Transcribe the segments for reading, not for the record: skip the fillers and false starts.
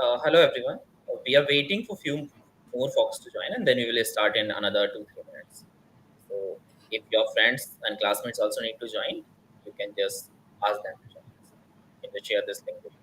Hello everyone. We are waiting for few more folks to join, and then we will start in another 2-3 minutes. So, if your friends and classmates also need to join, you can just ask them to join us. You can share this link with you.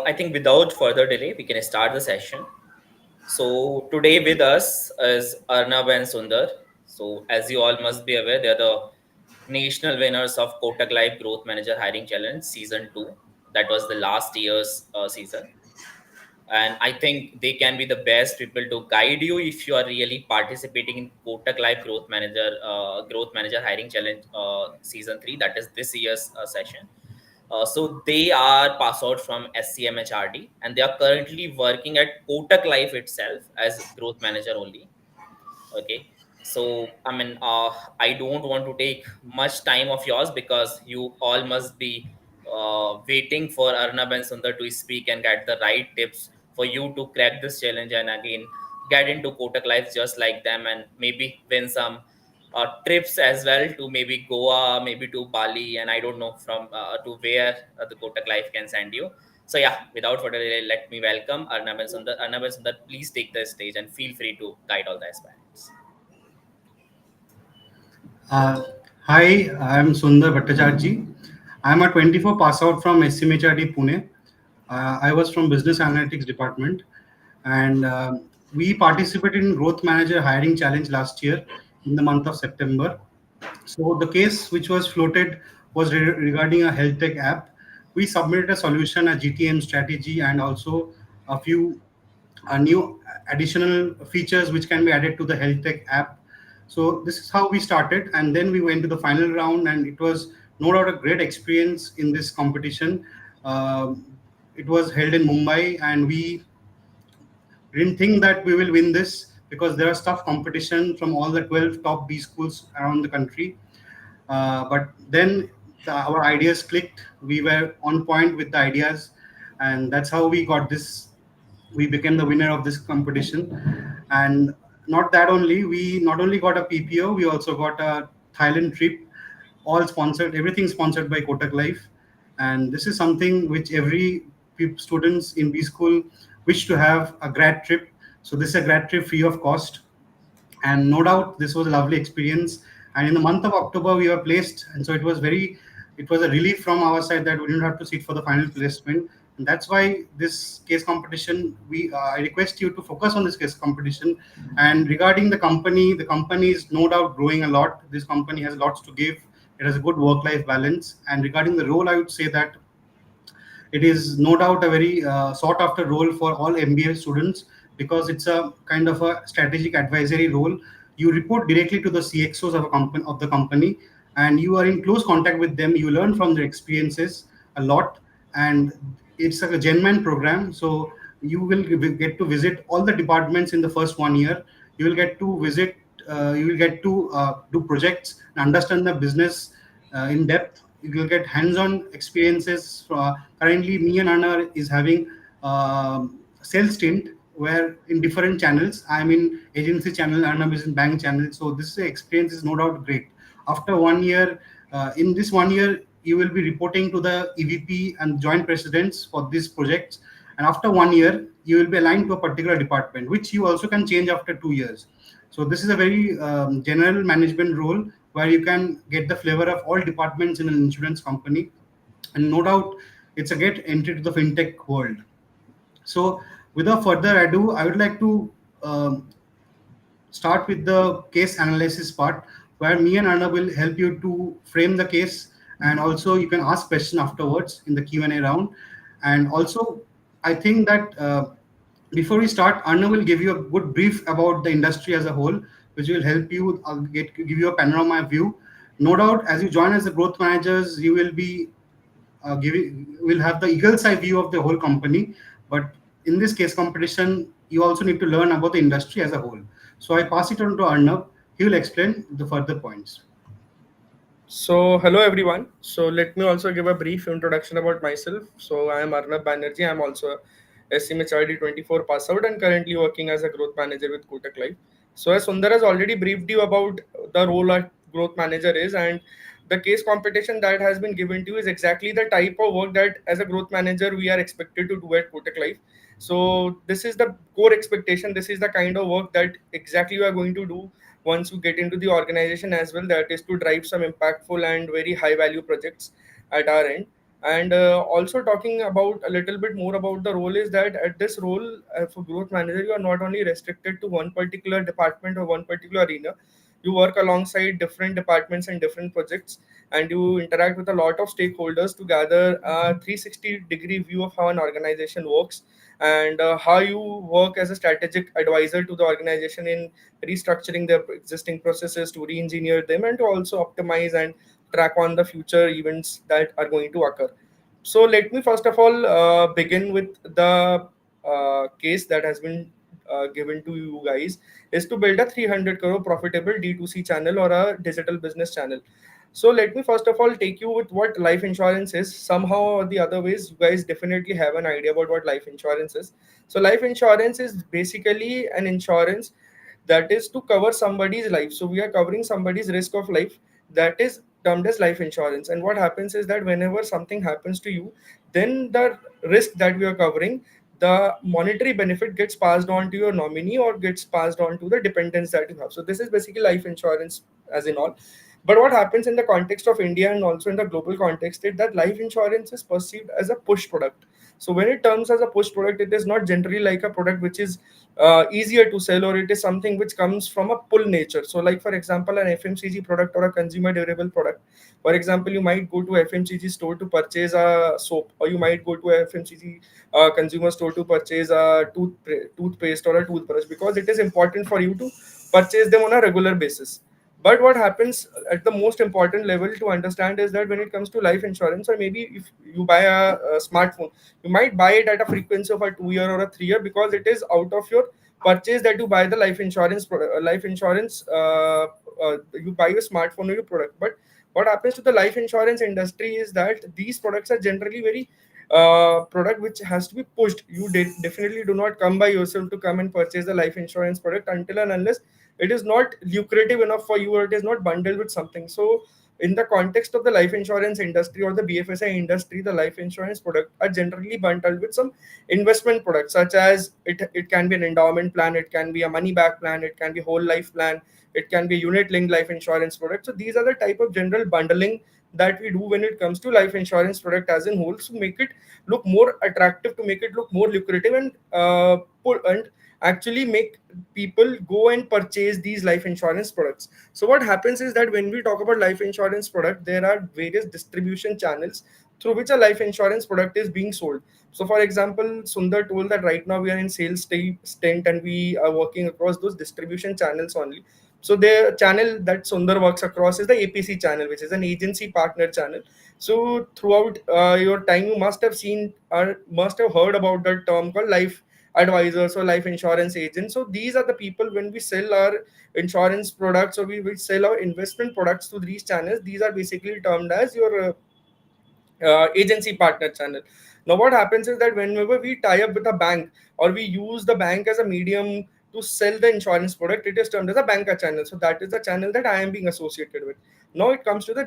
I think without further delay, we can start the session. So today with us is Arnab and Sundar. So as you all must be aware, they are the national winners of Kotak Life Growth Manager Hiring Challenge Season 2. That was the last year's season. And I think they can be the best people to guide you if you are really participating in Kotak Life Growth Manager Hiring Challenge Season 3. That is this year's session. So they are passed out from SCMHRD and they are currently working at Kotak Life itself as growth manager only. Okay. So, I don't want to take much time of yours because you all must be waiting for Arnab and Sundar to speak and get the right tips for you to crack this challenge and again get into Kotak Life just like them and maybe win some trips as well to maybe Goa, maybe to Bali, and I don't know from to where the Kotak Life can send you. So yeah, without further delay, let me welcome Arnab and Sundar. Arnab and Sundar, please take the stage and feel free to guide all the aspirants. Uh, Hi, I'm Sundar Bhattacharjee. I'm a 24 pass out from SMHRD Pune. I was from Business Analytics Department, and we participated in Growth Manager Hiring Challenge last year in the month of September. So the case which was floated was regarding a health tech app. We submitted a solution, a GTM strategy, and also a few new additional features which can be added to the health tech app. So this is how we started, and then we went to the final round, and it was no doubt a great experience in this competition. Um it was held in Mumbai, and we didn't think that we will win this because there was tough competition from all the 12 top B schools around the country. But then our ideas clicked. We were on point with the ideas, and that's how we got this. We became the winner of this competition. And not that only, we not only got a PPO, we also got a Thailand trip, all sponsored, everything sponsored by Kotak Life. And this is something which every students in B school wish to have, a grad trip. So this is a grad trip free of cost, and no doubt this was a lovely experience. And in the month of October we were placed, and so it was a relief from our side that we didn't have to sit for the final placement. And that's why this case competition, we I request you to focus on this case competition. And regarding the company is no doubt growing a lot. This company has lots to give. It has a good work life balance. And regarding the role, I would say that it is no doubt a very sought after role for all MBA students, because it's a kind of a strategic advisory role. You report directly to the CXOs of a company, and you are in close contact with them. You learn from their experiences a lot, and it's like a Genman program. So you will get to visit all the departments in the first 1 year. You will get to visit. You will get to do projects and understand the business in depth. You will get hands-on experiences. Currently, me and Anna is having sales stint where in different channels. I'm in agency channel, Anna is in bank channel. So this experience is no doubt great. After 1 year, in this 1 year, you will be reporting to the EVP and joint presidents for these projects. And after 1 year, you will be aligned to a particular department, which you also can change after 2 years. So this is a very general management role where you can get the flavor of all departments in an insurance company, and no doubt it's a great entry to the fintech world. So without further ado, I would like to start with the case analysis part, where me and Anna will help you to frame the case, and also you can ask question afterwards in the Q&A round. And also, I think that before we start, Arna will give you a good brief about the industry as a whole, which will help you give you a panorama view. No doubt, as you join as the growth managers, you will be giving will have the eagle's eye view of the whole company. But in this case competition, you also need to learn about the industry as a whole. So I pass it on to Arnav. He will explain the further points. So, hello everyone. So, let me also give a brief introduction about myself. So, I am Arnab Banerjee. I am also a SMHRD 24 pass out and currently working as a growth manager with Kotak Life. So, as Sundar has already briefed you about the role a growth manager is, and the case competition that has been given to you is exactly the type of work that as a growth manager we are expected to do at Kotak Life. So, this is the core expectation. This is the kind of work that exactly we are going to do once you get into the organization as well, that is to drive some impactful and very high value projects at our end. And also talking about a little bit more about the role is that at this role for growth manager, you are not only restricted to one particular department or one particular arena. You work alongside different departments and different projects, and you interact with a lot of stakeholders to gather a 360-degree view of how an organization works, and how you work as a strategic advisor to the organization in restructuring their existing processes to re-engineer them and to also optimize and track on the future events that are going to occur. So let me first of all begin with the case that has been given to you guys, is to build a 300 crore profitable D2C channel or a digital business channel. So let me first of all take you with what life insurance is. Somehow or the other ways, you guys definitely have an idea about what life insurance is. So life insurance is basically an insurance that is to cover somebody's life. So we are covering somebody's risk of life, that is termed as life insurance. And what happens is that whenever something happens to you, then the risk that we are covering, the monetary benefit gets passed on to your nominee or gets passed on to the dependents that you have. So this is basically life insurance as in all. But what happens in the context of India and also in the global context is that life insurance is perceived as a push product. So when it comes as a push product, it is not generally like a product which is easier to sell, or it is something which comes from a pull nature. So like for example, an FMCG product or a consumer durable product, for example, you might go to FMCG store to purchase a soap, or you might go to a FMCG consumer store to purchase a toothpaste or a toothbrush, because it is important for you to purchase them on a regular basis. But what happens at the most important level to understand is that when it comes to life insurance, or maybe if you buy a smartphone, you might buy it at a frequency of a 2 year or a 3 year, because it is out of your purchase that you buy the life insurance life insurance you buy your smartphone or your product. But what happens to the life insurance industry is that these products are generally very product which has to be pushed. You definitely do not come by yourself to come and purchase the life insurance product until and unless it is not lucrative enough for you, or it is not bundled with something. So in the context of the life insurance industry or the BFSI industry, the life insurance product are generally bundled with some investment products, such as it can be an endowment plan, it can be a money back plan, it can be whole life plan, it can be unit linked life insurance product. So these are the type of general bundling that we do when it comes to life insurance product as in whole, to make it look more attractive, to make it look more lucrative, and and actually make people go and purchase these life insurance products. So what happens is that when we talk about life insurance product, there are various distribution channels through which a life insurance product is being sold. So for example, Sundar told that right now we are in sales stint and we are working across those distribution channels only. So the channel that Sundar works across is the APC channel, which is an agency partner channel. So throughout your time, you must have seen or must have heard about the term called life advisors or life insurance agents. So these are the people, when we sell our insurance products or we sell our investment products to these channels, these are basically termed as your agency partner channel. Now, what happens is that whenever we tie up with a bank or we use the bank as a medium to sell the insurance product, it is termed as a banker channel. So that is the channel that I am being associated with. Now it comes to the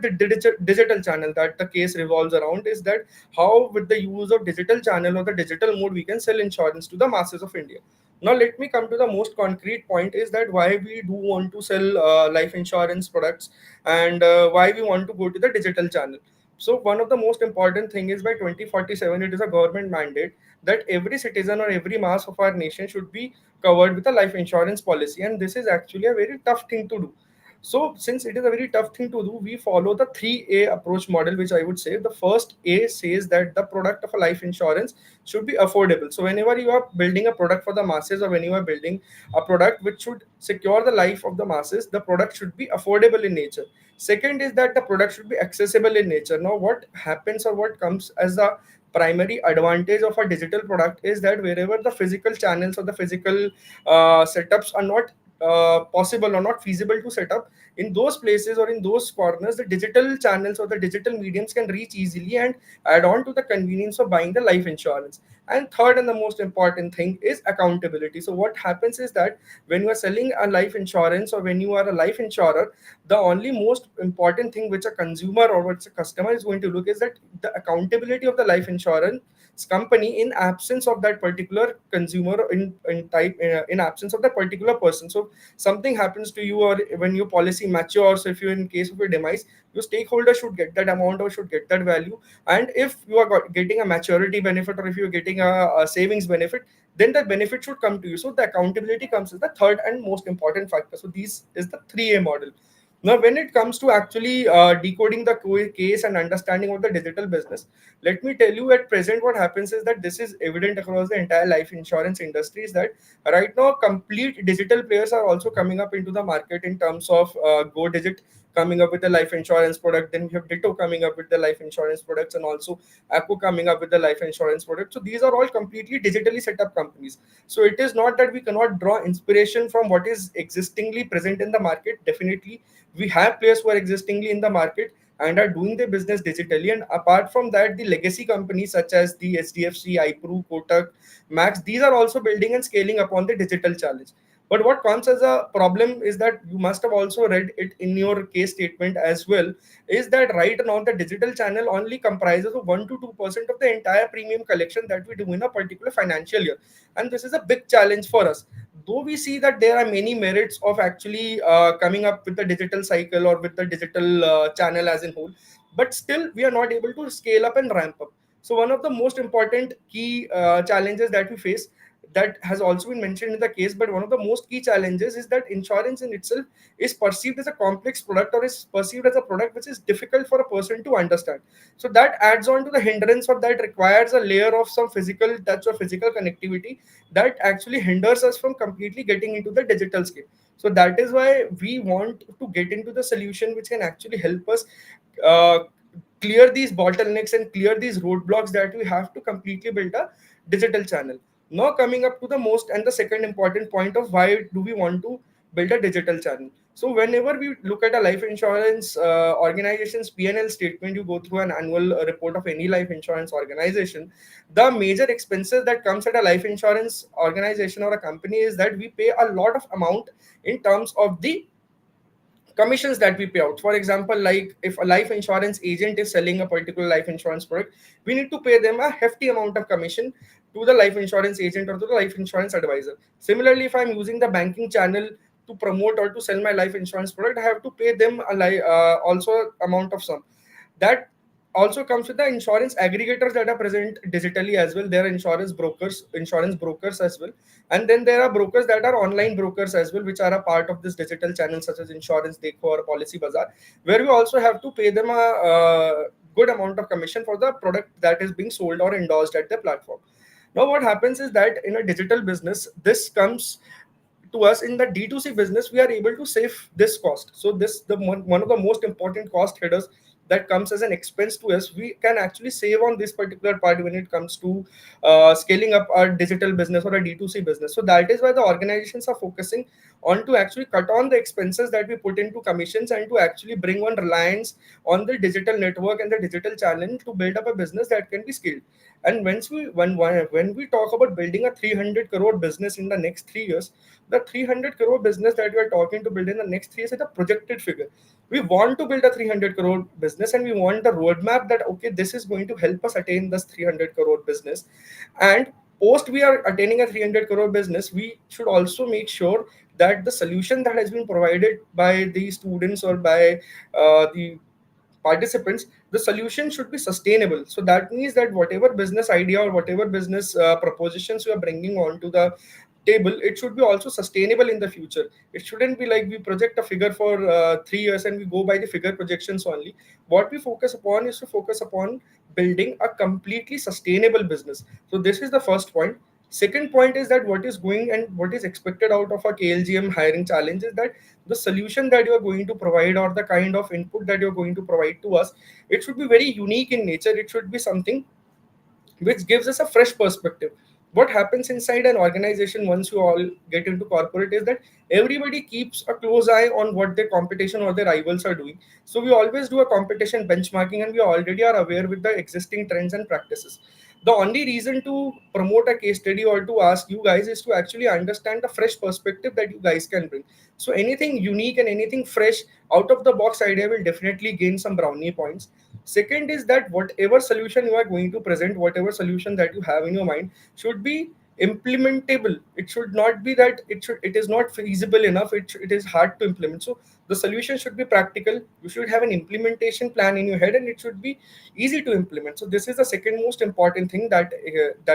digital channel that the case revolves around, is that how with the use of digital channel or the digital mode we can sell insurance to the masses of India. Now let me come to the most concrete point, is that why we do want to sell life insurance products, and why we want to go to the digital channel. So one of the most important thing is by 2047, it is a government mandate that every citizen or every mass of our nation should be covered with a life insurance policy. And this is actually a very tough thing to do. So since it is a very tough thing to do, we follow the 3A approach model, which I would say the first A says that the product of a life insurance should be affordable. So whenever you are building a product for the masses, or when you are building a product which should secure the life of the masses, the product should be affordable in nature. Second is that the product should be accessible in nature. Now what happens or what comes as the primary advantage of a digital product is that wherever the physical channels or the physical setups are not possible or not feasible to set up, in those places or in those corners, the digital channels or the digital mediums can reach easily and add on to the convenience of buying the life insurance. And third and the most important thing is accountability. So what happens is that when you are selling a life insurance or when you are a life insurer, the only most important thing which a consumer or which a customer is going to look is that the accountability of the life insurance company in absence of that particular consumer, in absence of that particular person. So something happens to you, or when your policy matures, if you in case of your demise, your stakeholder should get that amount or should get that value. And if you are getting a maturity benefit, or if you're getting a savings benefit, then that benefit should come to you. So the accountability comes as the third and most important factor. So this is the 3A model. Now, when it comes to actually decoding the case and understanding of the digital business, let me tell you at present what happens is that this is evident across the entire life insurance industry, is that right now complete digital players are also coming up into the market in terms of Go Digit coming up with the life insurance product. Then we have Ditto coming up with the life insurance products, and also Acco coming up with the life insurance product. So these are all completely digitally set up companies. So it is not that we cannot draw inspiration from what is existingly present in the market. Definitely we have players who are existingly in the market and are doing their business digitally. And apart from that, the legacy companies such as the SDFC, iPro, Kotak, Max, these are also building and scaling upon the digital challenge. But what comes as a problem is that you must have also read it in your case statement as well, is that right now the digital channel only comprises of 1 to 2% of the entire premium collection that we do in a particular financial year. And this is a big challenge for us. Though we see that there are many merits of actually coming up with the digital cycle or with the digital channel as in whole, but still we are not able to scale up and ramp up. So one of the most important key challenges that we face, that has also been mentioned in the case, but one of the most key challenges is that insurance in itself is perceived as a complex product, or is perceived as a product which is difficult for a person to understand. So that adds on to the hindrance, or that requires a layer of some physical touch or physical connectivity that actually hinders us from completely getting into the digital scale. So that is why we want to get into the solution which can actually help us uh, clear these bottlenecks and clear these roadblocks that we have to completely build a digital channel. Now coming up to the most and the second important point of why do we want to build a digital channel. So whenever we look at a life insurance organization's P&L statement, you go through an annual report of any life insurance organization, the major expenses that comes at a life insurance organization or a company is that we pay a lot of amount in terms of the commissions that we pay out. For example, like if a life insurance agent is selling a particular life insurance product, we need to pay them a hefty amount of commission to the life insurance agent or to the life insurance advisor. Similarly, if I'm using the banking channel to promote or to sell my life insurance product, I have to pay them also amount of sum. That also comes with the insurance aggregators that are present digitally as well. There are insurance brokers as well. And then there are brokers that are online brokers as well, which are a part of this digital channel, such as Insurance Dekho or Policy Bazaar, where we also have to pay them a good amount of commission for the product that is being sold or endorsed at the platform. Now, what happens is that in a digital business, this comes to us in the D2C business, we are able to save this cost. So this one of the most important cost headers that comes as an expense to us, we can actually save on this particular part when it comes to scaling up our digital business or a D2C business. So that is why the organizations are focusing on to actually cut on the expenses that we put into commissions and to actually bring on reliance on the digital network and the digital channel to build up a business that can be scaled. And when we talk about building a 300 crore business in the next 3 years, the 300 crore business that we are talking to build in the next 3 years is a projected figure. We want to build a 300 crore business, and we want the roadmap that okay, this is going to help us attain this 300 crore business. And post we are attaining a 300 crore business, we should also make sure that the solution that has been provided by the students or by the participants, the solution should be sustainable. So that means that whatever business idea or whatever business propositions you are bringing onto the table, it should be also sustainable in the future. It shouldn't be like we project a figure for 3 years and we go by the figure projections only. What we focus upon is to focus upon building a completely sustainable business. So this is the first point. Second point is that what is going and what is expected out of a KLGM hiring challenge is that the solution that you are going to provide or the kind of input that you're going to provide to us, it should be very unique in nature. It should be something which gives us a fresh perspective. What happens inside an organization once you all get into corporate is that everybody keeps a close eye on what their competition or their rivals are doing. So we always do a competition benchmarking, and we already are aware with the existing trends and practices. The only reason to promote a case study or to ask you guys is to actually understand the fresh perspective that you guys can bring. So anything unique and anything fresh out of the box idea will definitely gain some brownie points. Second is that whatever solution you are going to present, whatever solution that you have in your mind, should be implementable. It should not be that it is not feasible enough, it is hard to implement. So the solution should be practical. You should have an implementation plan in your head, and it should be easy to implement. So this is the second most important thing that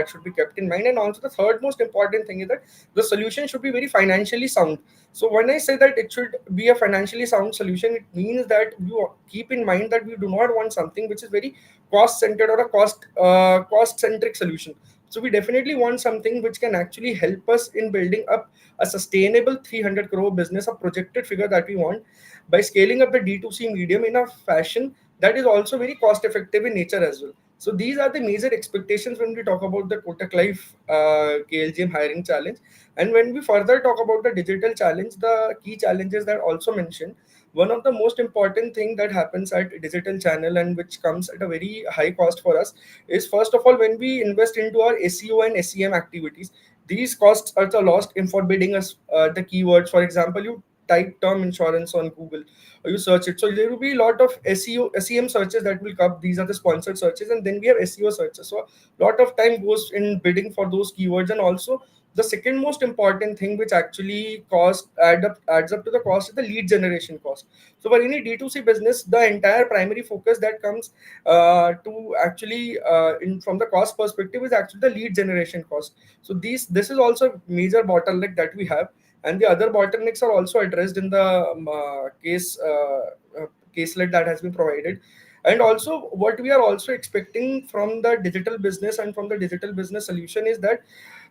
should be kept in mind. And also the third most important thing is that the solution should be very financially sound. So when I say that it should be a financially sound solution, it means that you keep in mind that we do not want something which is very cost centered or a cost centric solution. So we definitely want something which can actually help us in building up a sustainable 300 crore business, a projected figure that we want, by scaling up the D2C medium in a fashion that is also very cost effective in nature as well. So these are the major expectations when we talk about the Kotak Life KLGM hiring challenge. And when we further talk about the digital challenge, the key challenges that also mentioned, one of the most important thing that happens at digital channel and which comes at a very high cost for us is, first of all, when we invest into our SEO and SEM activities, these costs are the lost in forbidding us the keywords. For example, you type term insurance on Google or you search it, so there will be a lot of SEM searches that will come. These are the sponsored searches, and then we have SEO searches. So a lot of time goes in bidding for those keywords. And also the second most important thing which actually adds up to the cost is the lead generation cost. So for any D2C business, the entire primary focus that comes to actually in from the cost perspective is actually the lead generation cost. So this is also a major bottleneck that we have, and the other bottlenecks are also addressed in the caselet that has been provided. And also what we are also expecting from the digital business and from the digital business solution is that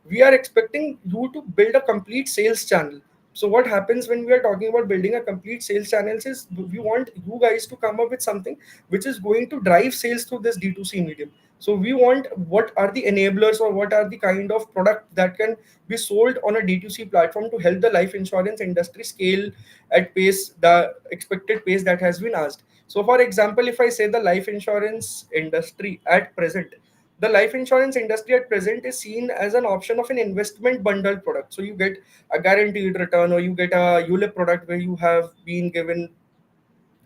we are expecting you to build a complete sales channel. So what happens when we are talking about building a complete sales channels is we want you guys to come up with something which is going to drive sales through this D2C medium. So we want what are the enablers or what are the kind of product that can be sold on a D2C platform to help the life insurance industry scale at pace, the expected pace that has been asked. So for example, if I say the life insurance industry at present, the life insurance industry at present is seen as an option of an investment bundled product. So you get a guaranteed return, or you get a ULIP product where you have been given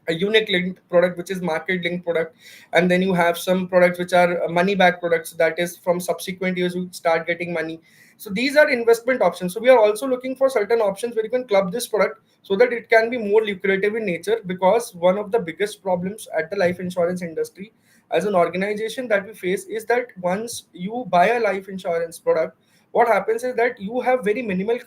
a unit linked product which is market linked product, and then you have some products which are money back products, that is from subsequent years you start getting money. So these are investment options. So we are also looking for certain options where you can club this product so that it can be more lucrative in nature, because one of the biggest problems at the life insurance industry as an organization that we face is that once you buy a life insurance product, what happens is that you have very minimal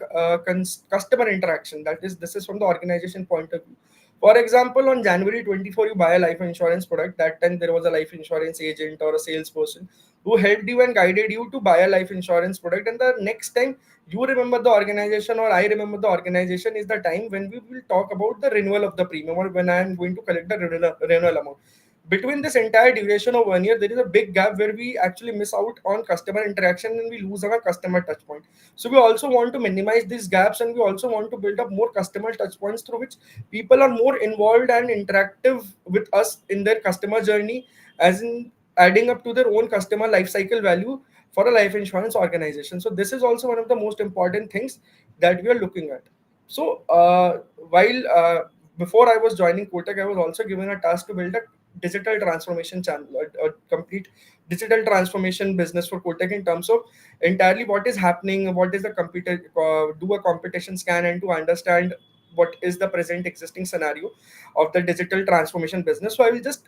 customer interaction. That is, this is from the organization point of view. For example, on January 24, you buy a life insurance product. That time there was a life insurance agent or a salesperson who helped you and guided you to buy a life insurance product. And the next time you remember the organization or I remember the organization is the time when we will talk about the renewal of the premium, or when I am going to collect the renewal amount. Between this entire duration of 1 year, there is a big gap where we actually miss out on customer interaction and we lose our customer touch point. So we also want to minimize these gaps, and we also want to build up more customer touch points through which people are more involved and interactive with us in their customer journey, as in adding up to their own customer life cycle value for a life insurance organization. So this is also one of the most important things that we are looking at. So while before I was joining Kotak, I was also given a task to build a digital transformation channel, a complete digital transformation business for Kotak, in terms of entirely what is happening, what is the computer, do a competition scan, and to understand what is the present existing scenario of the digital transformation business. So I will just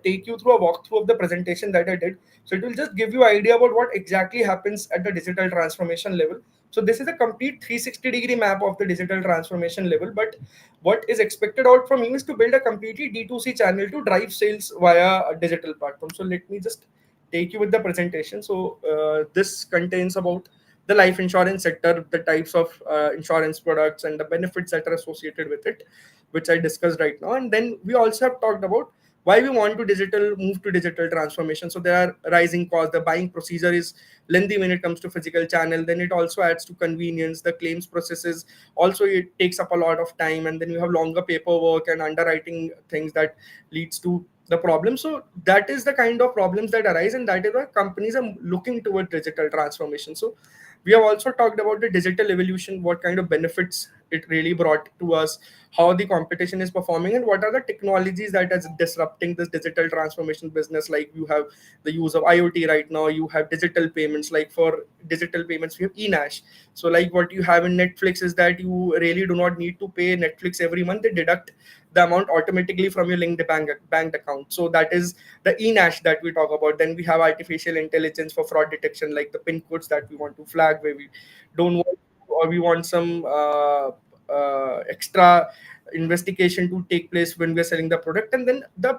take you through a walkthrough of the presentation that I did. So it will just give you idea about what exactly happens at the digital transformation level. So this is a complete 360-degree map of the digital transformation level. But what is expected out from you is to build a completely D2C channel to drive sales via a digital platform. So let me just take you with the presentation. So this contains about the life insurance sector, the types of insurance products and the benefits that are associated with it, which I discussed right now. And then we also have talked about why we want to digital move to digital transformation. So there are rising costs. The buying procedure is lengthy when it comes to physical channel. Then it also adds to convenience. The claims processes also, it takes up a lot of time, and then you have longer paperwork and underwriting things that leads to the problem. So that is the kind of problems that arise, and that is why companies are looking toward digital transformation. So we have also talked about the digital evolution, what kind of benefits it really brought to us, how the competition is performing, and what are the technologies that is disrupting this digital transformation business. Like you have the use of IoT right now, you have digital payments. Like for digital payments, we have eNash. So like what you have in Netflix is that you really do not need to pay Netflix every month. They deduct the amount automatically from your linked bank account. So that is the eNash that we talk about. Then we have artificial intelligence for fraud detection, like the pin codes that we want to flag where we don't want, or we want some extra investigation to take place when we're selling the product. And then the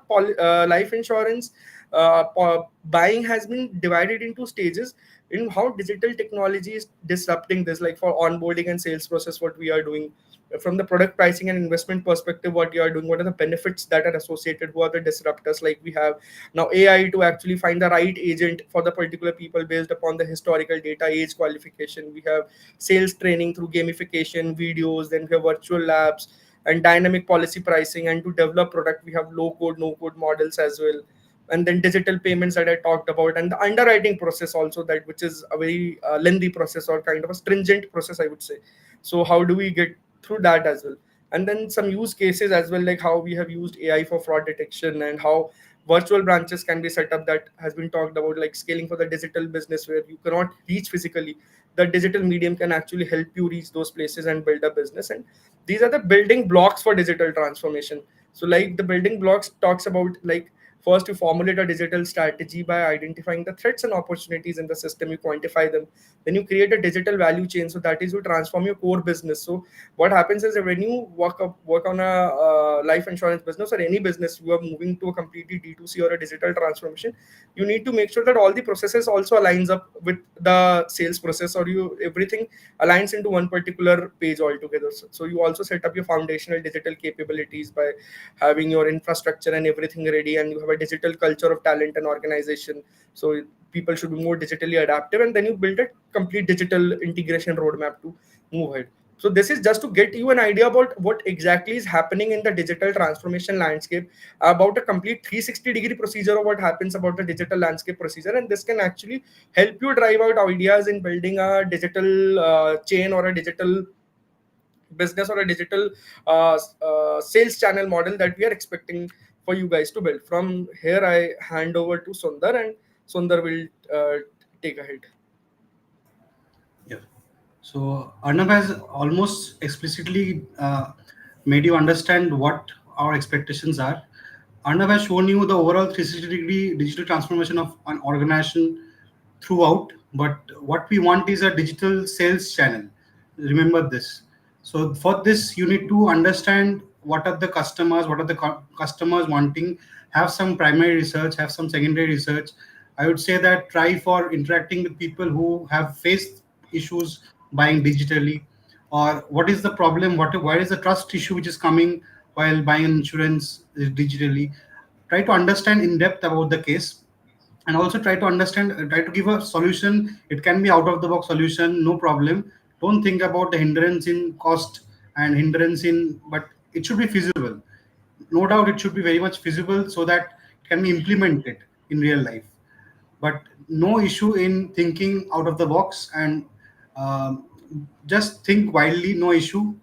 life insurance buying has been divided into stages in how digital technology is disrupting this. Like for onboarding and sales process, what we are doing from the product pricing and investment perspective, what you are doing, what are the benefits that are associated, who are the disruptors. Like we have now AI to actually find the right agent for the particular people based upon the historical data, age, qualification. We have sales training through gamification videos. Then we have virtual labs and dynamic policy pricing. And to develop product, we have low code no code models as well. and then digital payments that I talked about, and the underwriting process also, that which is a very lengthy process or kind of a stringent process, I would say. So how do we get through that as well? And then some use cases as well, like how we have used AI for fraud detection, and how virtual branches can be set up, that has been talked about, like scaling for the digital business where you cannot reach physically. The digital medium can actually help you reach those places and build a business. And these are the building blocks for digital transformation. So like the building blocks talks about, like, first you formulate a digital strategy by identifying the threats and opportunities in the system, you quantify them. Then you create a digital value chain, so that is you transform your core business. So what happens is that when you work on a life insurance business or any business, you are moving to a completely D2C or a digital transformation, you need to make sure that all the processes also aligns up with the sales process, or you everything aligns into one particular page altogether. So you also set up your foundational digital capabilities by having your infrastructure and everything ready, and you have a digital culture of talent and organization. So people should be more digitally adaptive, and then you build a complete digital integration roadmap to move ahead. So this is just to get you an idea about what exactly is happening in the digital transformation landscape, about a complete 360-degree procedure of what happens about the digital landscape procedure. And this can actually help you drive out ideas in building a digital chain or a digital business or a digital sales channel model that we are expecting for you guys to build. From here, I hand over to Sundar, and Sundar will take ahead. Yeah. So Arnav has almost explicitly made you understand what our expectations are. Arnav has shown you the overall 360-degree digital transformation of an organization throughout, but what we want is a digital sales channel. Remember this. So for this, you need to understand what are the customers, what are the customers wanting, have some primary research, have some secondary research. I would say that try for interacting with people who have faced issues buying digitally, or what is the problem, why is the trust issue which is coming while buying insurance digitally. Try to understand in depth about the case, and also try to understand, try to give a solution. It can be out of the box solution, no problem. Don't think about the hindrance in cost and hindrance in, but it should be feasible. No doubt it should be very much feasible so that it can be implemented in real life. But no issue in thinking out of the box, and um, just think wildly, no issue.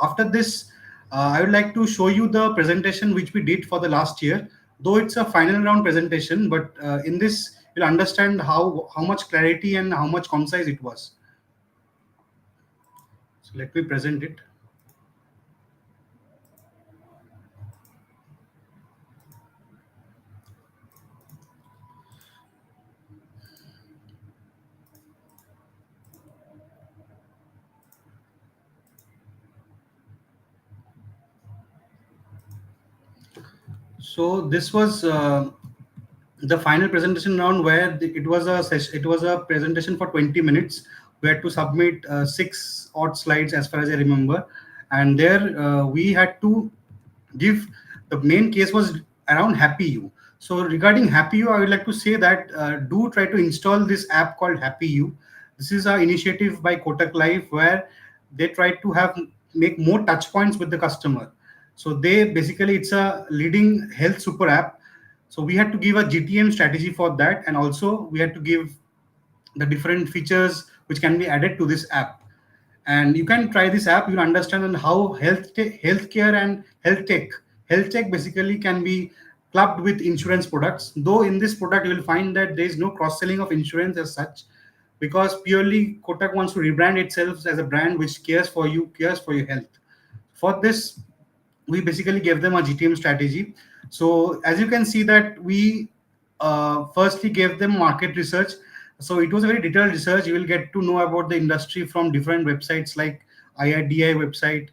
After this, I would like to show you the presentation which we did for the last year. Though it's a final round presentation, but in this you'll understand how much clarity and how much concise it was. So let me present it. So this was the final presentation round, where it was a session, it was a presentation for 20 minutes. We had to submit six odd slides as far as I remember, and there we had to give, the main case was around Happy You. So regarding Happy You, I would like to say that do try to install this app called Happy You. This is an initiative by Kotak Life where they try to have make more touch points with the customer. So they basically, it's a leading health super app. So we had to give a GTM strategy for that, and also we had to give the different features which can be added to this app. And you can try this app, you'll understand on how healthcare and health tech basically can be clubbed with insurance products. Though in this product you will find that there is no cross selling of insurance as such, because purely Kotak wants to rebrand itself as a brand which cares for you, cares for your health. For this, we basically gave them a GTM strategy. So as you can see that we firstly gave them market research. So it was a very detailed research. You will get to know about the industry from different websites like IRDI website,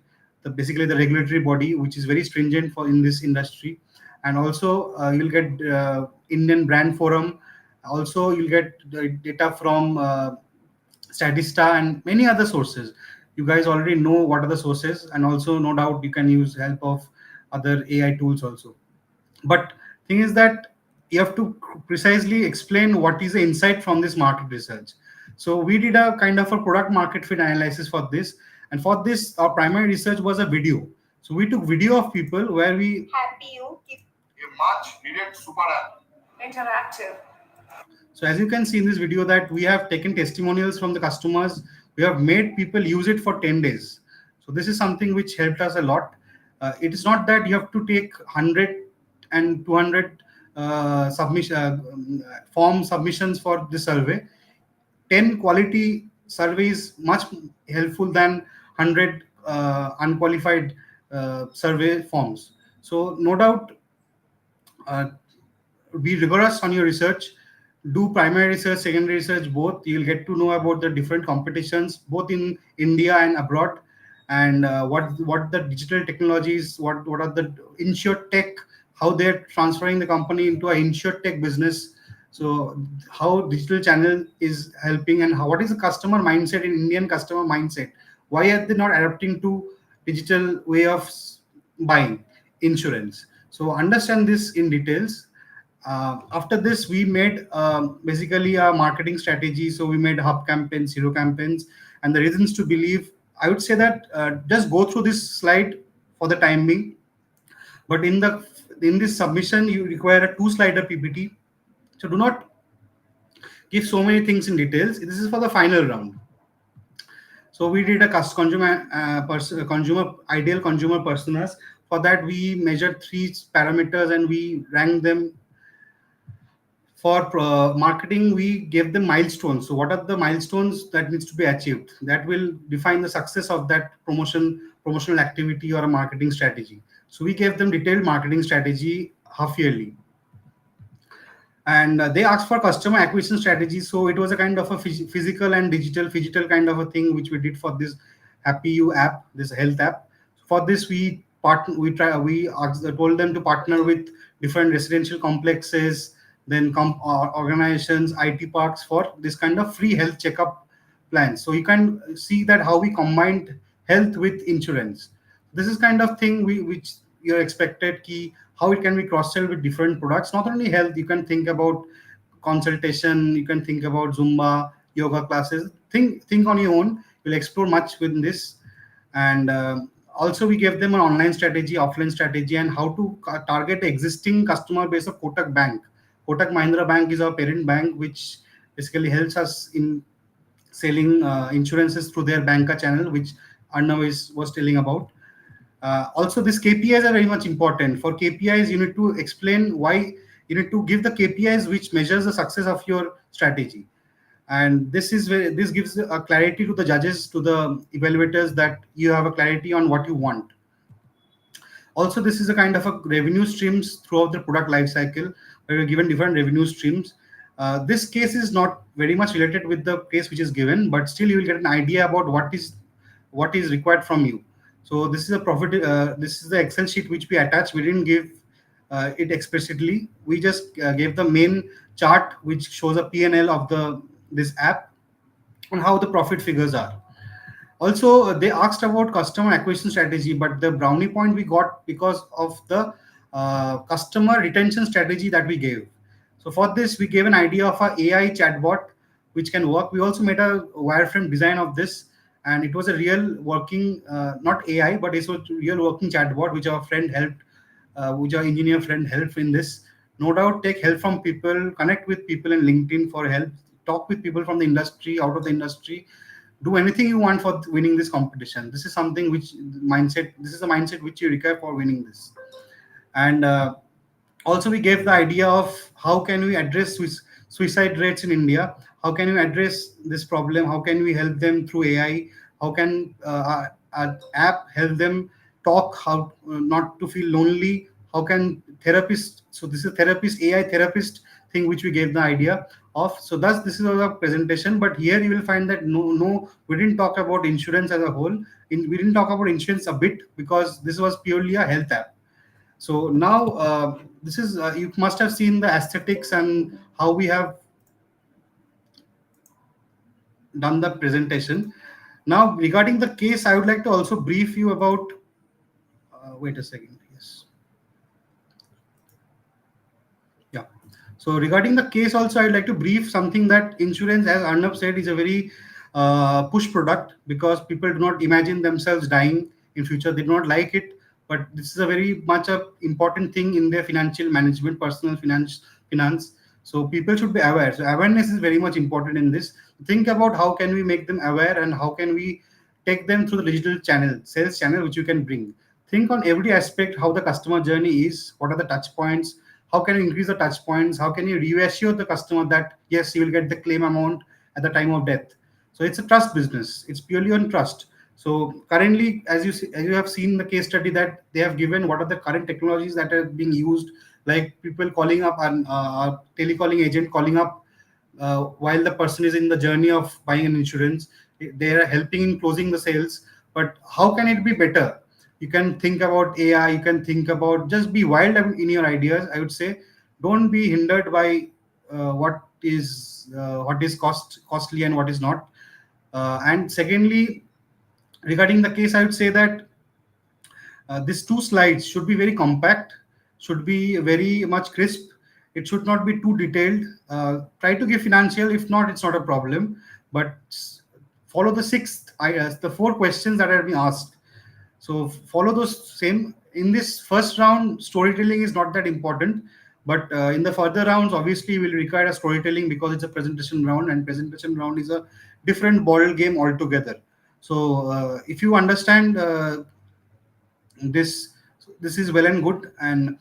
basically the regulatory body which is very stringent for in this industry. And also you'll get Indian Brand Forum. Also you'll get the data from Statista and many other sources. You guys already know what are the sources, and also no doubt you can use help of other AI tools also. But thing is that you have to precisely explain what is the insight from this market research. So we did a kind of a product market fit analysis for this, and for this our primary research was a video. So we took video of people where we much needed super app. Interactive. So as you can see in this video that we have taken testimonials from the customers, we have made people use it for 10 days. So this is something which helped us a lot. It is not that you have to take 100 and 200 form submissions for this survey. 10 quality surveys much helpful than 100 unqualified survey forms. So no doubt, uh, be rigorous on your research, do primary research, secondary research, both. You'll get to know about the different competitions both in India and abroad, and what the digital technologies, what are the insure tech, how they're transferring the company into a insure tech business. So how digital channel is helping, and what is the customer mindset in Indian customer mindset, why are they not adapting to digital way of buying insurance. So understand this in details. After this, we made basically a marketing strategy. So we made hub campaigns, hero campaigns, and the reasons to believe. I would say that just go through this slide for the time being. But in this submission, you require a two-slider PPT. So do not give so many things in details. This is for the final round. So we did a consumer ideal consumer personas. For that, we measured three parameters and we ranked them. For marketing, we gave them milestones. So what are the milestones that needs to be achieved that will define the success of that promotional activity or a marketing strategy. So we gave them detailed marketing strategy half yearly. And they asked for customer acquisition strategy. So it was a kind of a physical and digital kind of a thing which we did for this Happy You app, this health app. For this, told them to partner with different residential complexes, then organizations, IT parks for this kind of free health checkup plans. So you can see that how we combined health with insurance. This is kind of thing which you're expected key, how it can be cross-sell with different products. Not only health, you can think about consultation, you can think about Zumba, yoga classes. Think on your own. You'll explore much within this. And also we gave them an online strategy, offline strategy, and how to target existing customer base of Kotak Bank. Kotak Mahindra Bank is our parent bank, which basically helps us in selling insurances through their banker channel, which Arnav was telling about. Also, these KPIs are very much important. For KPIs, you need to explain why. You need to give the KPIs which measures the success of your strategy, and this gives a clarity to the judges, to the evaluators, that you have a clarity on what you want. Also, this is a kind of a revenue streams throughout the product life cycle, where you're given different revenue streams. This case is not very much related with the case which is given, but still you will get an idea about what is required from you. So this is a profit. This is the Excel sheet which we attached. We didn't give it explicitly. We just gave the main chart which shows a P&L of this app and how the profit figures are. Also, they asked about customer acquisition strategy, but the brownie point we got because of the customer retention strategy that we gave. So for this, we gave an idea of a AI chatbot which can work. We also made a wireframe design of this, and it was a real working, not AI, but it was a real working chatbot which our friend helped, which our engineer friend helped in this. No doubt, take help from people, connect with people in LinkedIn for help, talk with people from the industry, out of the industry, do anything you want for winning this competition. This is something which mindset. This is a mindset which you require for winning this. And also, we gave the idea of how can we address suicide rates in India. How can we address this problem? How can we help them through AI? How can our app help them talk, how not to feel lonely? How can therapists? So this is therapist, AI therapist thing which we gave the idea of. So thus this is our presentation, but here you will find that no, we didn't talk about insurance as a whole. We didn't talk about insurance a bit because this was purely a health app. So now this is you must have seen the aesthetics and how we have done the presentation. Now regarding the case, I would like to also brief you about. Wait a second, yes. Yeah. So regarding the case also, I'd like to brief something that insurance, as Arnav said, is a very push product because people do not imagine themselves dying in future. They do not like it. but this is a very much a important thing in their financial management, personal finance. So people should be aware. So awareness is very much important in this. Think about how can we make them aware, and how can we take them through the digital channel, sales channel, which you can bring. Think on every aspect how the customer journey is, what are the touch points, how can you increase the touch points, how can you reassure the customer that yes, you will get the claim amount at the time of death. So it's a trust business, it's purely on trust. So currently, as you have seen the case study that they have given, what are the current technologies that are being used, like people calling up and telecalling agent calling up while the person is in the journey of buying an insurance. They are helping in closing the sales. But how can it be better? You can think about AI. You can think about, just be wild in your ideas, I would say. Don't be hindered by what is costly and what is not. And secondly, regarding the case, I would say that these two slides should be very compact, should be very much crisp. It should not be too detailed. Try to give financial. If not, it's not a problem. But follow the four questions that are being asked. So follow those same. In this first round, storytelling is not that important. But in the further rounds, obviously, will require a storytelling because it's a presentation round, and presentation round is a different ball game altogether. So if you understand this this is well and good, and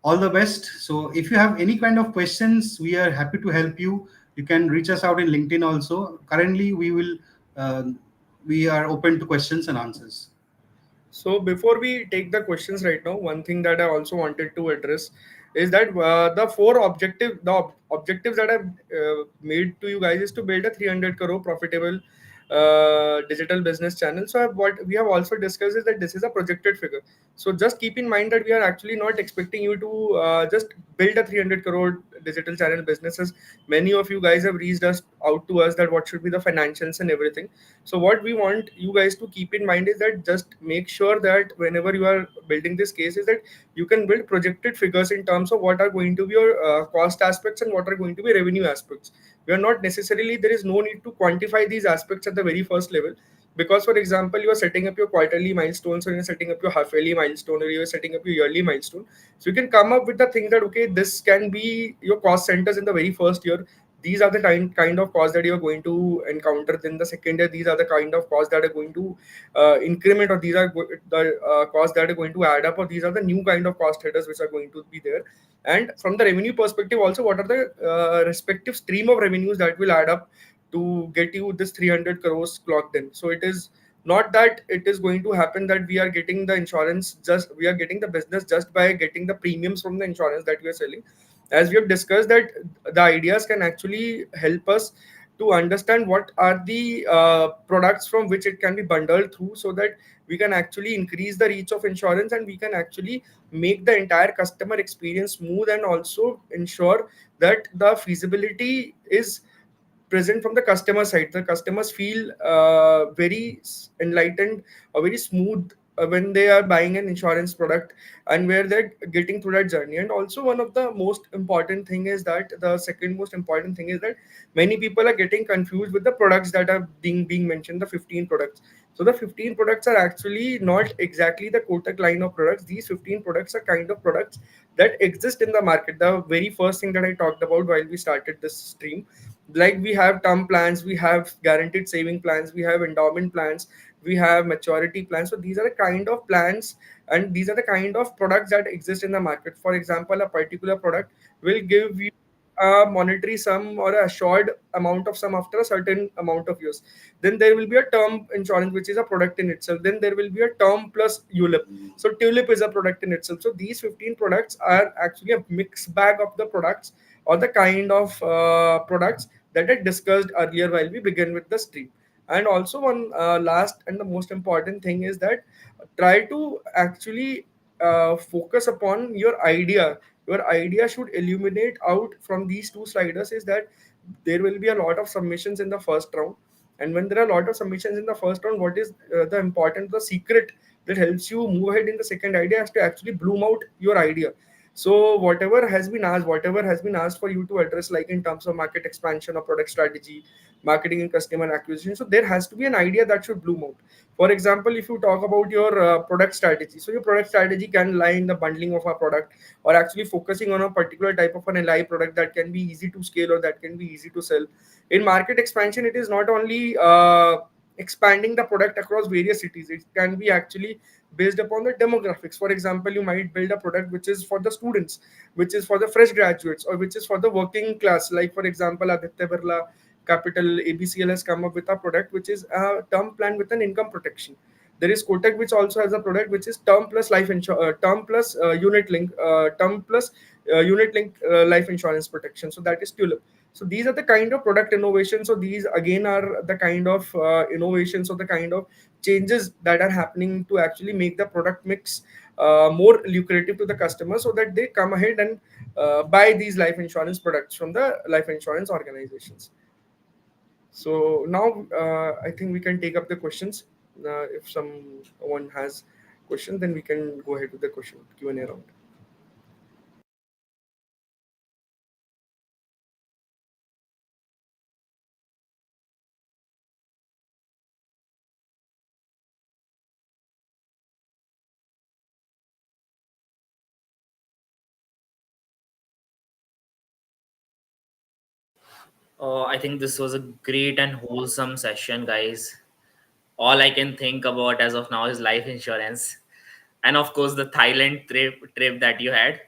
all the best. So if you have any kind of questions, we are happy to help you. You can reach us out in LinkedIn also. Currently uh, we are open to questions and answers. So before we take the questions right now, one thing that I also wanted to address is that the objectives that I've made to you guys is to build a 300 crore profitable digital business channel. So what we have also discussed is that this is a projected figure. So just keep in mind that we are actually not expecting you to just build a 300 crore digital channel businesses. Many of you guys have reached us out to us that what should be the financials and everything. So what we want you guys to keep in mind is that just make sure that whenever you are building this case is that you can build projected figures in terms of what are going to be your cost aspects and what are going to be revenue aspects. We are not necessarily, there is no need to quantify these aspects at the very first level, because for example you are setting up your quarterly milestones, or you're setting up your half yearly milestone, or you're setting up your yearly milestone. So you can come up with the thing that okay, this can be your cost centers in the very first year. These are the kind of costs that you're going to encounter in the second year. These are the kind of costs that are going to increment, or these are the costs that are going to add up, or these are the new kind of cost headers which are going to be there. And from the revenue perspective also, what are the respective stream of revenues that will add up to get you this 300 crores clocked in. So it is not that it is going to happen that we are getting the insurance, just we are getting the business just by getting the premiums from the insurance that we are selling. As we have discussed that the ideas can actually help us to understand what are the products from which it can be bundled through, so that we can actually increase the reach of insurance, and we can actually make the entire customer experience smooth, and also ensure that the feasibility is present from the customer side. The customers feel very enlightened or very smooth when they are buying an insurance product, and where they're getting through that journey. And also one of the most important thing is that the second most important thing is that many people are getting confused with the products that are being mentioned, the 15 products. So the 15 products are actually not exactly the Kotak line of products. These 15 products are kind of products that exist in the market. The very first thing that I talked about while we started this stream, like we have term plans, we have guaranteed saving plans, we have endowment plans, we have maturity plans. So these are the kind of plans, and these are the kind of products that exist in the market. For example, a particular product will give you a monetary sum or a assured amount of sum after a certain amount of years. Then there will be a term insurance, which is a product in itself. Then there will be a term plus ULIP. So tulip is a product in itself. So these 15 products are actually a mixed bag of the products, or the kind of products that I discussed earlier while we began with the stream. And also one last and the most important thing is that try to actually focus upon your idea. Your idea should illuminate out from these two sliders is that there will be a lot of submissions in the first round. And when there are a lot of submissions in the first round, what is the secret that helps you move ahead in the second idea is to actually bloom out your idea. So whatever has been asked for you to address, like in terms of market expansion or product strategy, marketing and customer acquisition. So there has to be an idea that should bloom out. For example, if you talk about your product strategy, so your product strategy can lie in the bundling of a product, or actually focusing on a particular type of an LI product that can be easy to scale or that can be easy to sell. In market expansion, it is not only expanding the product across various cities. It can be actually based upon the demographics. For example, you might build a product which is for the students, which is for the fresh graduates, or which is for the working class. Like for example, Aditya Birla Capital ABCL has come up with a product which is a term plan with an income protection. There is Kotak, which also has a product which is term plus term plus unit link life insurance protection. So that is Tulip. So these are the kind of product innovations. So these again are the kind of innovations or the kind of changes that are happening to actually make the product mix more lucrative to the customer, so that they come ahead and buy these life insurance products from the life insurance organizations. So now I think we can take up the questions. If someone has question, then we can go ahead with the question Q&A round. I think this was a great and wholesome session, guys. All I can think about as of now is life insurance, and of course the Thailand trip that you had.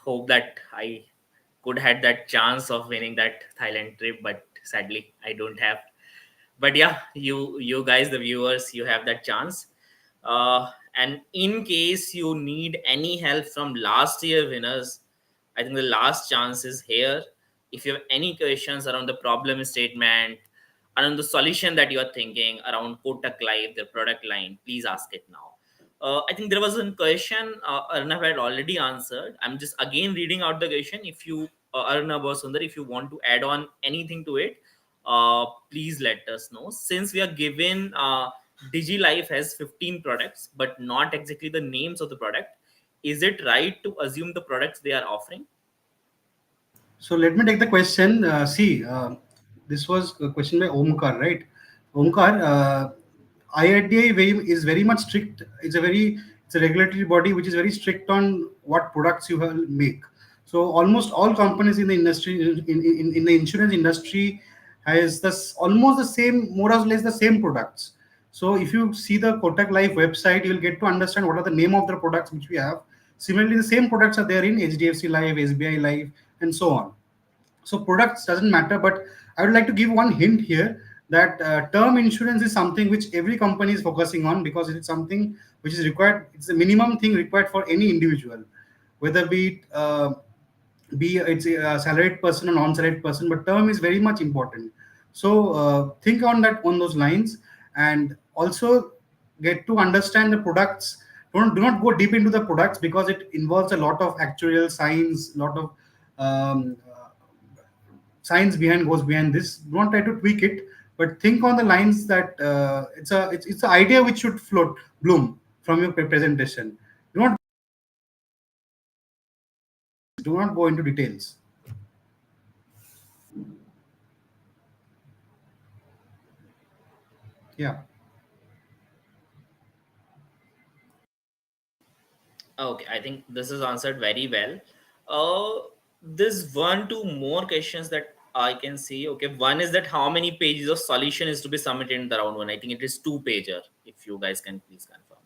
Hope that I could had that chance of winning that Thailand trip, but sadly I don't have. But yeah, you guys, the viewers, you have that chance. And in case you need any help from last year winners, I think the last chance is here. If you have any questions around the problem statement, around the solution that you are thinking around Kotak Live, their product line, please ask it now. I think there was a question Arnav had already answered. I'm just again reading out the question. If you, Arnav or Sundar, if you want to add on anything to it, please let us know. Since we are given DigiLife has 15 products, but not exactly the names of the product, is it right to assume the products they are offering? So let me take the question. See, this was a question by Omkar, right? Omkar, IRDA is very much strict. It's a regulatory body which is very strict on what products you will make. So almost all companies in the industry, in the insurance industry, has this almost the same, more or less the same products. So if you see the Kotak Life website, you'll get to understand what are the name of the products which we have. Similarly, the same products are there in HDFC Life, SBI Life, and so on. So products doesn't matter, but I would like to give one hint here that term insurance is something which every company is focusing on, because it is something which is required. It's a minimum thing required for any individual, whether be it's a salaried person or non-salaried person, but term is very much important. So think on that, on those lines, and also get to understand the products. Do not go deep into the products, because it involves a lot of actuarial science, lot of um, science goes behind this. Don't try to tweak it, but think on the lines that it's an idea which should float bloom from your presentation. Do not go into details. Yeah. Okay, I think this is answered very well. There's one, two more questions that I can see. Okay, one is that how many pages of solution is to be submitted in the round one? I think it is two-pager. If you guys can please confirm.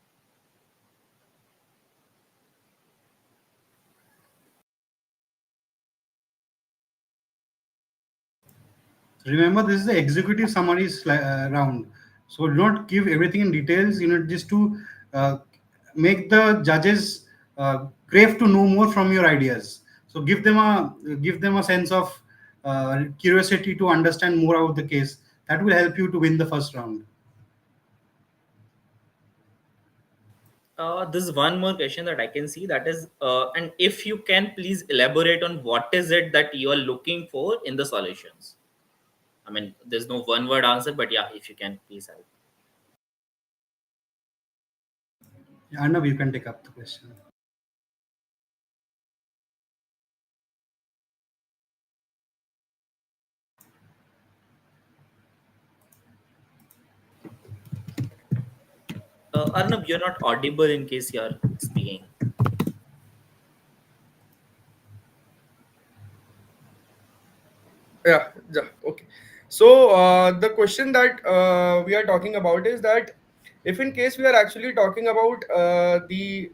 Remember, this is the executive summary round. So do not give everything in details. Just to uh, make the judges crave to know more from your ideas. So give them a sense of curiosity to understand more about the case. That will help you to win the first round. There's one more question that I can see, that is, and if you can please elaborate on what is it that you are looking for in the solutions. I mean, there's no one word answer, but yeah, if you can please help. Arnav, you can take up the question. Arnab, you're not audible in case you're speaking. Yeah, okay. So the question that we are talking about is that if in case we are actually talking about the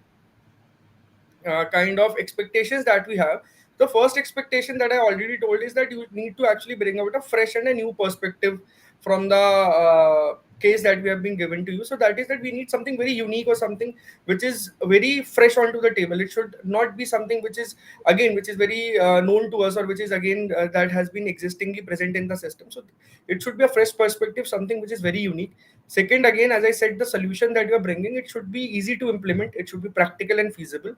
kind of expectations that we have, the first expectation that I already told is that you need to actually bring out a fresh and a new perspective from the case that we have been given to you. So that is that we need something very unique or something which is very fresh onto the table. It should not be something which is again which is very known to us, or which is again that has been existingly present in the system. So it should be a fresh perspective, something which is very unique. Second, again, as I said, the solution that you are bringing, it should be easy to implement, it should be practical and feasible.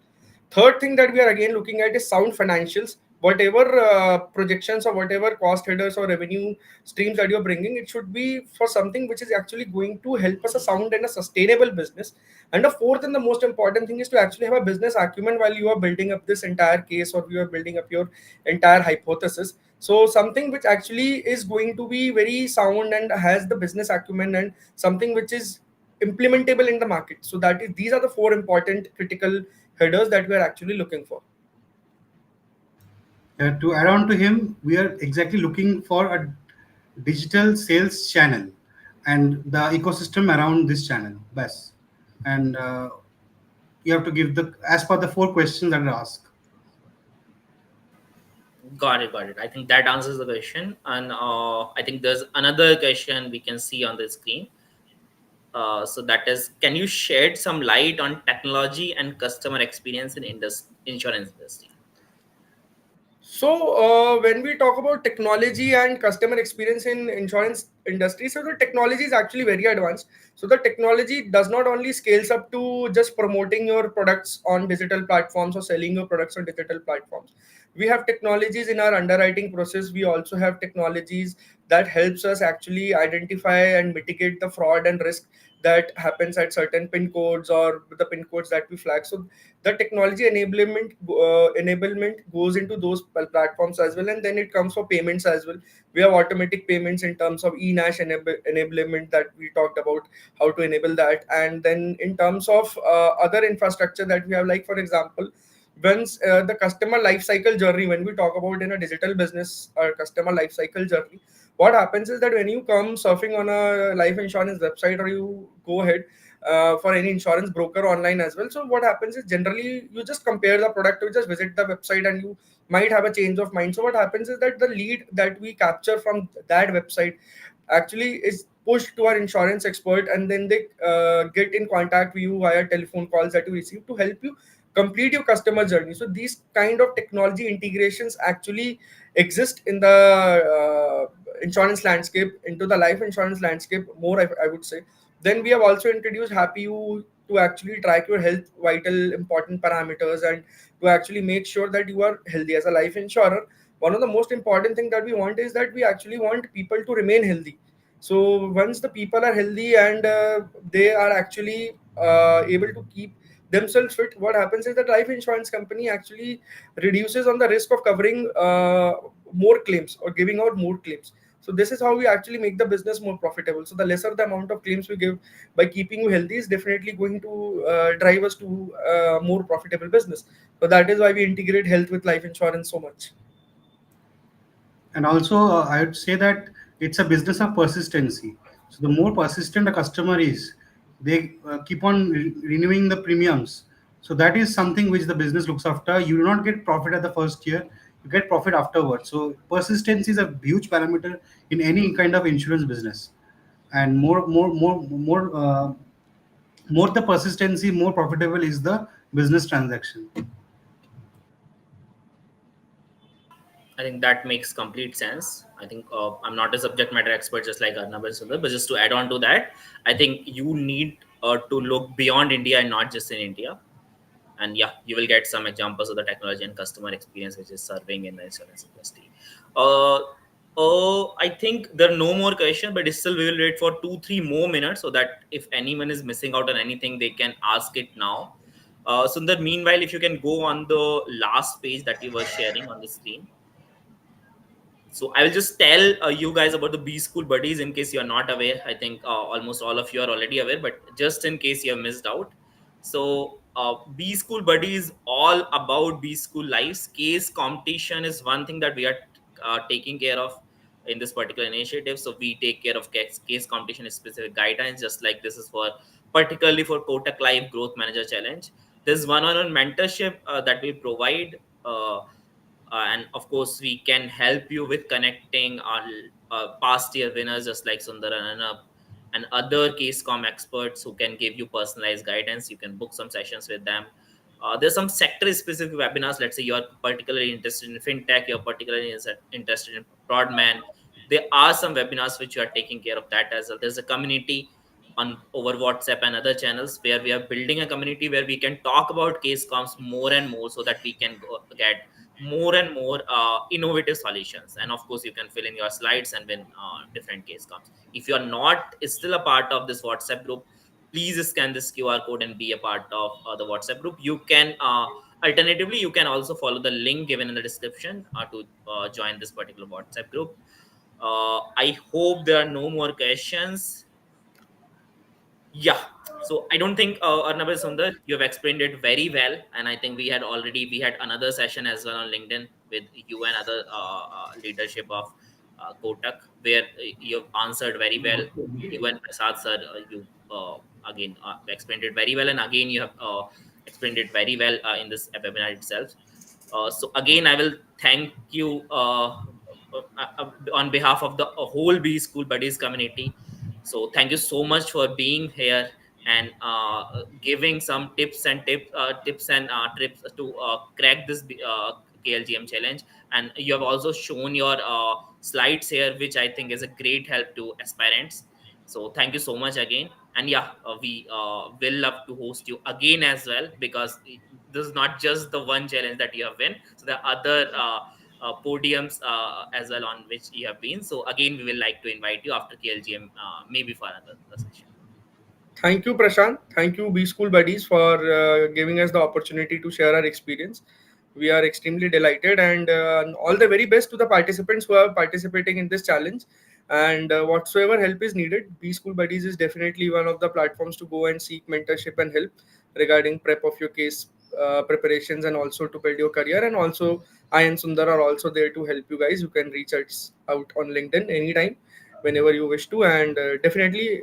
Third thing that we are again looking at is sound financials. Whatever projections or whatever cost headers or revenue streams that you're bringing, it should be for something which is actually going to help us a sound and a sustainable business. And the fourth and the most important thing is to actually have a business acumen while you are building up this entire case, or you are building up your entire hypothesis. So something which actually is going to be very sound and has the business acumen, and something which is implementable in the market. So that is, these are the four important critical headers that we are actually looking for. To add on to him, we are exactly looking for a digital sales channel and the ecosystem around this channel. Best. And you have to give the as per the four questions that are asked. Got it, got it. I think that answers the question. And I think there's another question we can see on the screen. So that is, can you shed some light on technology and customer experience in insurance industry? So when we talk about technology and customer experience in insurance industry, so the technology is actually very advanced. So the technology does not only scales up to just promoting your products on digital platforms or selling your products on digital platforms. We have technologies in our underwriting process. We also have technologies that helps us actually identify and mitigate the fraud and risk that happens at certain pin codes or the pin codes that we flag. So the technology enablement goes into those platforms as well, and then it comes for payments as well. We have automatic payments in terms of enablement that we talked about, how to enable that. And then in terms of other infrastructure that we have, like for example, once the customer life cycle journey, when we talk about in a digital business or customer life cycle journey, what happens is that when you come surfing on a life insurance website, or you go ahead for any insurance broker online as well. So what happens is generally you just compare the product, you just visit the website, and you might have a change of mind. So what happens is that the lead that we capture from that website actually is pushed to our insurance expert, and then they get in contact with you via telephone calls that you receive to help you complete your customer journey. So these kind of technology integrations actually exist in the insurance landscape, into the life insurance landscape more, I would say. Then we have also introduced Happy You to actually track your health vital important parameters, and to actually make sure that you are healthy as a life insurer. One of the most important thing that we want is that we actually want people to remain healthy. So once the people are healthy and they are actually able to keep themselves fit, what happens is that life insurance company actually reduces on the risk of covering more claims or giving out more claims. So this is how we actually make the business more profitable. So the lesser the amount of claims we give by keeping you healthy is definitely going to drive us to more profitable business. So that is why we integrate health with life insurance so much. And also, I would say that it's a business of persistency. So the more persistent a customer is, they keep on renewing the premiums. So that is something which the business looks after. You do not get profit at the first year, you get profit afterwards. So persistency is a huge parameter in any kind of insurance business. And more the persistency, more profitable is the business transaction. I think that makes complete sense. I think I'm not a subject matter expert just like Arnab and Sundar, but just to add on to that, I think you need to look beyond India and not just in India. And yeah, you will get some examples of the technology and customer experience which is serving in the insurance industry. Uh, I think there are no more questions, but still we will wait for 2-3 more minutes so that if anyone is missing out on anything, they can ask it now. Sundar, meanwhile, if you can go on the last page that you were sharing on the screen. So I will just tell you guys about the B School buddies in case you are not aware. I think almost all of you are already aware, but just in case you have missed out. So B School buddies all about B School lives. Case competition is one thing that we are taking care of in this particular initiative. So we take care of case competition specific guidelines, just like this is for particularly for Kotak Live Growth Manager Challenge. There's one-on-one mentorship that we provide. And of course we can help you with connecting our past year winners just like Sundar and Anab and other case com experts who can give you personalized guidance. You can book some sessions with them. There's some sector specific webinars. Let's say you're particularly interested in fintech, you're particularly interested in broadman, there are some webinars which you are taking care of that as well. There's a community on over WhatsApp and other channels where we are building a community where we can talk about case comps more and more so that we can get more and more innovative solutions. And of course you can fill in your slides and when different case comes. If you are not still a part of this WhatsApp group, please scan this QR code and be a part of the WhatsApp group. You can alternatively you can also follow the link given in the description to join this particular WhatsApp group. I hope there are no more questions. Yeah. So I don't think Arnab and Sundar, you have explained it very well, and I think we had another session as well on LinkedIn with you and other leadership of Kotak, where you have answered very well. You and Prasad sir, you again explained it very well, and again you have explained it very well in this webinar itself. So again, I will thank you on behalf of the whole B School Buddies community. So thank you so much for being here and giving some tips and trips to crack this KLGM challenge. And you have also shown your slides here, which I think is a great help to aspirants. So thank you so much again. And yeah, we will love to host you again as well, because this is not just the one challenge that you have win. So there are other podiums as well on which you have been. So again, we will like to invite you after KLGM, maybe for another session. Thank you, Prashant. Thank you, B School Buddies, for giving us the opportunity to share our experience. We are extremely delighted, and all the very best to the participants who are participating in this challenge. And whatsoever help is needed, B School Buddies is definitely one of the platforms to go and seek mentorship and help regarding prep of your case preparations and also to build your career. And also, I and Sundar are also there to help you guys. You can reach us out on LinkedIn anytime whenever you wish to, and definitely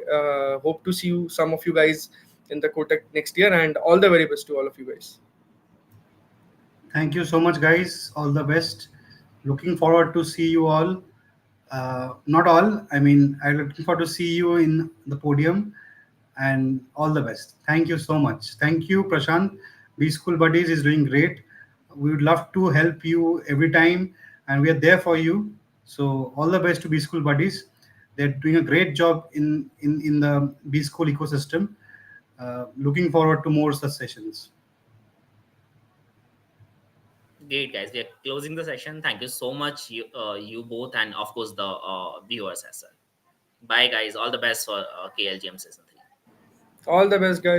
hope to see you, some of you guys, in the Kotak next year, and all the very best to all of you guys. Thank you so much, guys. All the best. Looking forward to see you all. Not all. I mean, I'm looking forward to see you in the podium, and all the best. Thank you so much. Thank you, Prashant. B School Buddies is doing great. We would love to help you every time, and we are there for you. So all the best to B School Buddies. They're doing a great job in the B School ecosystem. Looking forward to more such sessions. Great, guys. We are closing the session. Thank you so much, you both, and of course the viewers as well. Bye, guys. All the best for KLGM season 3. All the best, guys.